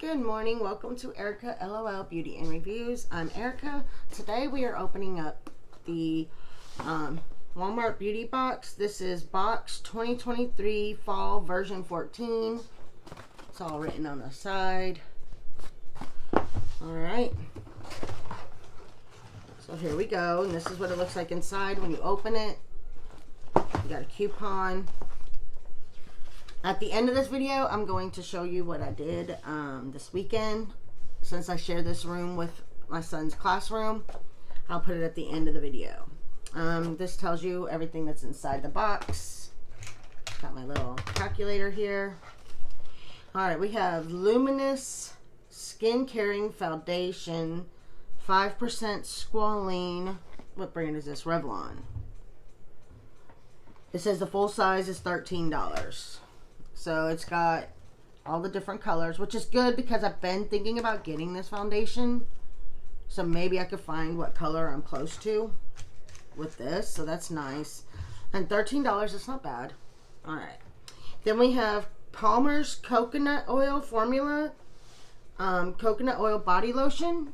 Good morning. Welcome to Erica LOL Beauty and Reviews. I'm Erica. Today we are opening up the Walmart Beauty Box. This is Box 2023 Fall version 14. It's all written on the side. Alright. So here we go. And this is what it looks like inside when you open it. You got a coupon. At the end of this video, I'm going to show you what I did this weekend. Since I share this room with my son's classroom, I'll put it at the end of the video. This tells you everything that's inside the box. Got my little calculator here. Alright, we have Luminous Skin Caring Foundation, 5% Squalene. What brand is this? Revlon. It says the full size is $13. So it's got all the different colors, which is good because I've been thinking about getting this foundation. So maybe I could find what color I'm close to with this. So that's nice. And $13, it's not bad. Alright. Then we have Palmer's Coconut Oil Formula. Coconut Oil Body Lotion.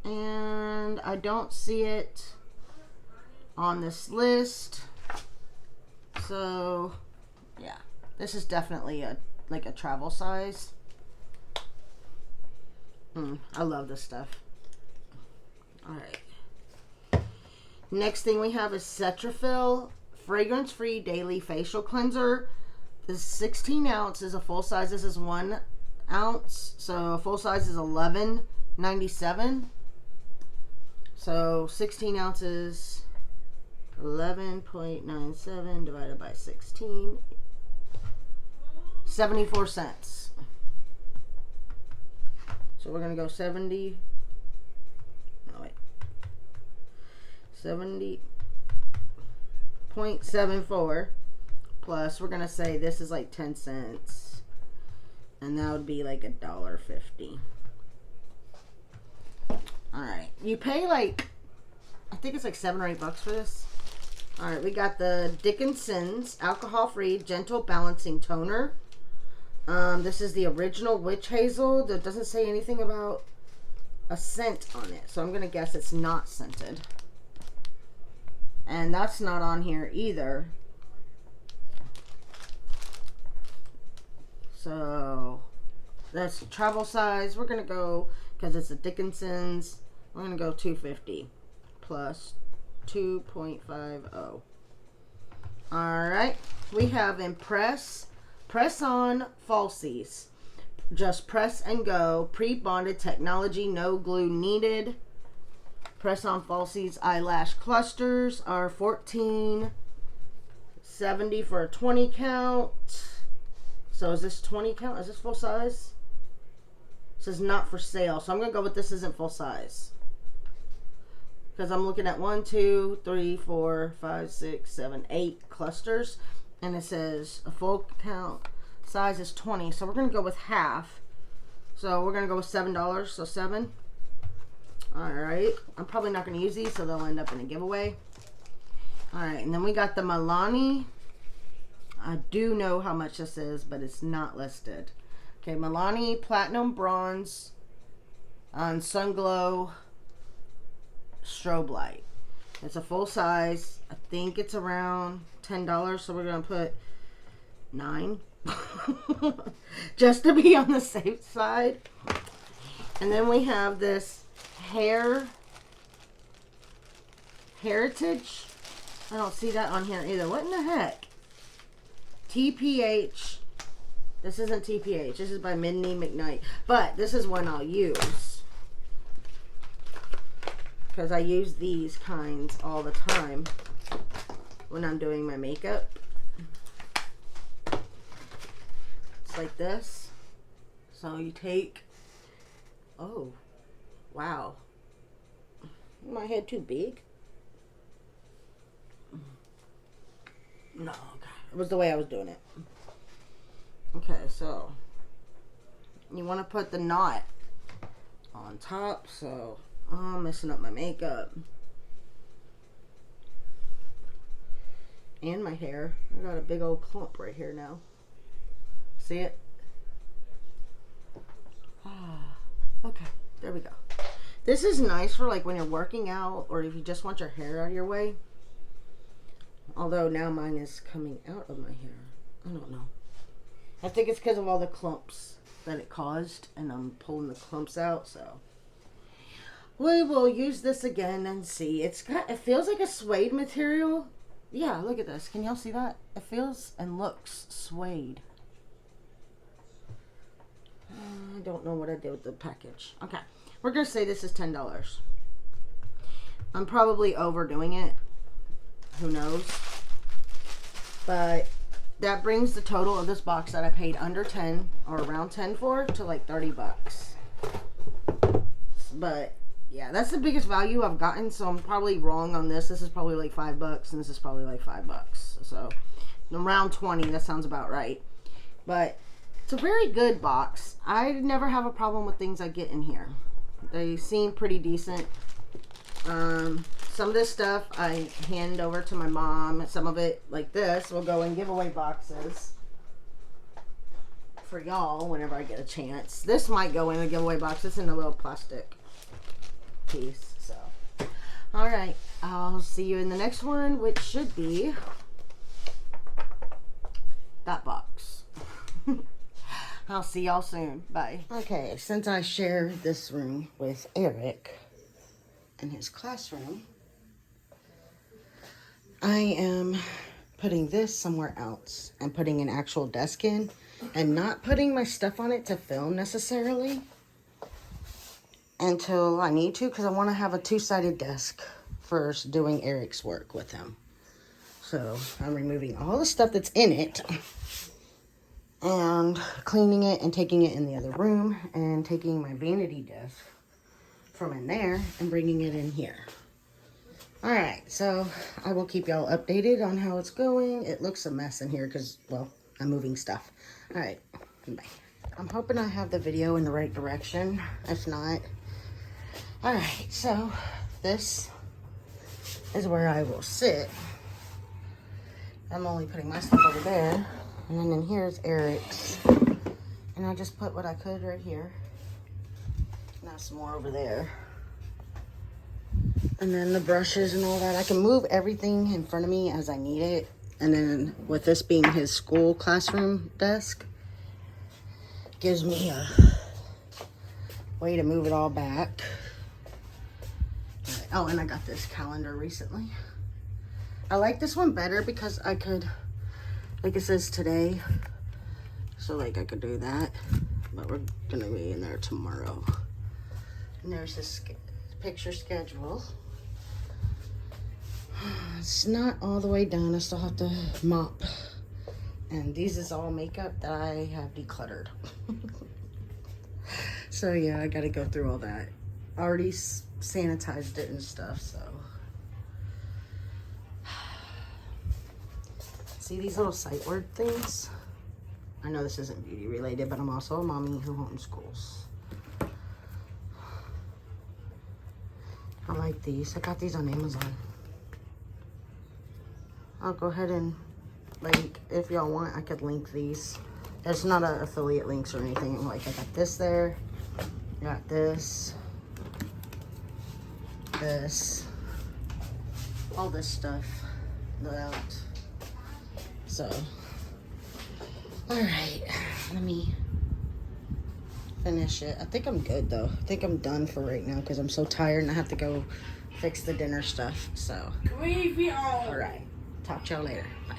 And I don't see it on this list. So, yeah. This is definitely like a travel size. I love this stuff. Alright. Next thing we have is Cetaphil Fragrance-Free Daily Facial Cleanser. This is 16 ounces. A full size, this is 1 ounce. So a full size is $11.97. So 16 ounces, 11.97 divided by 16. 74 cents. So we're going to go 70.74 plus, we're going to say this is like 10 cents. And that would be like $1.50. Alright. You pay like, I think it's like $7 or $8 for this. Alright, we got the Dickinson's Alcohol-Free Gentle Balancing Toner. This is the original witch hazel. That doesn't say anything about a scent on it. So I'm going to guess it's not scented. And that's not on here either. So that's travel size. We're going to go, because it's a Dickinson's, we're going to go $2.50 plus 2.50. Alright. We have Impress Press-On Falsies. Just press and go. Pre-bonded technology. No glue needed. Press-On Falsies eyelash clusters are $14.70 for a 20 count. So is this 20 count? Is this full size? It says not for sale. So I'm going to go with this isn't full size. Because I'm looking at 1, 2, 3, 4, 5, 6, 7, 8 clusters. And it says a full count size is 20. So we're going to go with half. So we're going to go with $7. So 7. Alright. I'm probably not going to use these, so they'll end up in a giveaway. Alright. And then we got the Milani. I do know how much this is, but it's not listed. Okay. Milani Platinum Bronze on Sunglow Strobe Light. It's a full size. I think it's around $10, so we're going to put 9. Just to be on the safe side. And then we have this Heritage. I don't see that on here either. What in the heck? TPH. This isn't TPH. This is by Minnie McKnight. But this is one I'll use. Because I use these kinds all the time when I'm doing my makeup. It's like this. So you take, oh, wow. Is my head too big? No, okay. It was the way I was doing it. Okay, so you want to put the knot on top, so I'm messing up my makeup. And my hair. I got a big old clump right here now. See it? Ah. Okay, there we go. This is nice for like when you're working out or if you just want your hair out of your way. Although now mine is coming out of my hair. I don't know. I think it's because of all the clumps that it caused, and I'm pulling the clumps out, so we will use this again and see. It feels like a suede material. Yeah, look at this. Can y'all see that? It feels and looks suede. I don't know what I did with the package. Okay, we're gonna say this is $10. I'm probably overdoing it. Who knows? But that brings the total of this box that I paid under 10 or around 10 for to like 30 bucks. But yeah, that's the biggest value I've gotten, so I'm probably wrong on this. This is probably like $5 and this is probably like $5. So around 20, that sounds about right. But it's a very good box. I never have a problem with things I get in here. They seem pretty decent. Some of this stuff I hand over to my mom. Some of it, like this, will go in giveaway boxes for y'all whenever I get a chance. This might go in a giveaway box. It's in a little plastic piece. So, all right. I'll see you in the next one, which should be that box. I'll see y'all soon. Bye. Okay, since I share this room with Eric in his classroom, I am putting this somewhere else and putting an actual desk in and not putting my stuff on it to film necessarily until I need to, because I want to have a two-sided desk for doing Eric's work with him. So I'm removing all the stuff that's in it and cleaning it and taking it in the other room and taking my vanity desk from in there and bringing it in here. All right, so I will keep y'all updated on how it's going. It looks a mess in here because, well, I'm moving stuff. All right, bye. I'm hoping I have the video in the right direction. If not, all right, so this is where I will sit. I'm only putting my stuff over there. And then in here is Eric's. And I just put what I could right here. Now some more over there. And then the brushes and all that. I can move everything in front of me as I need it. And then with this being his school classroom desk, gives me a way to move it all back. Oh, and I got this calendar recently. I like this one better because I could, like it says today, so like I could do that, but we're gonna be in there tomorrow. And there's this picture schedule. It's not all the way done. I still have to mop. And these is all makeup that I have decluttered. So yeah, I gotta go through all that. I already sanitized it and stuff, so. See these little sight word things? I know this isn't beauty related, but I'm also a mommy who homeschools. I like these. I got these on Amazon. I'll go ahead and, like, if y'all want, I could link these. It's not an affiliate links or anything. Like, I got this there. I got this. This. All this stuff. That. So, alright. Let me finish it. I think I'm good, though. I think I'm done for right now because I'm so tired and I have to go fix the dinner stuff. So, alright. Talk to y'all later. Bye.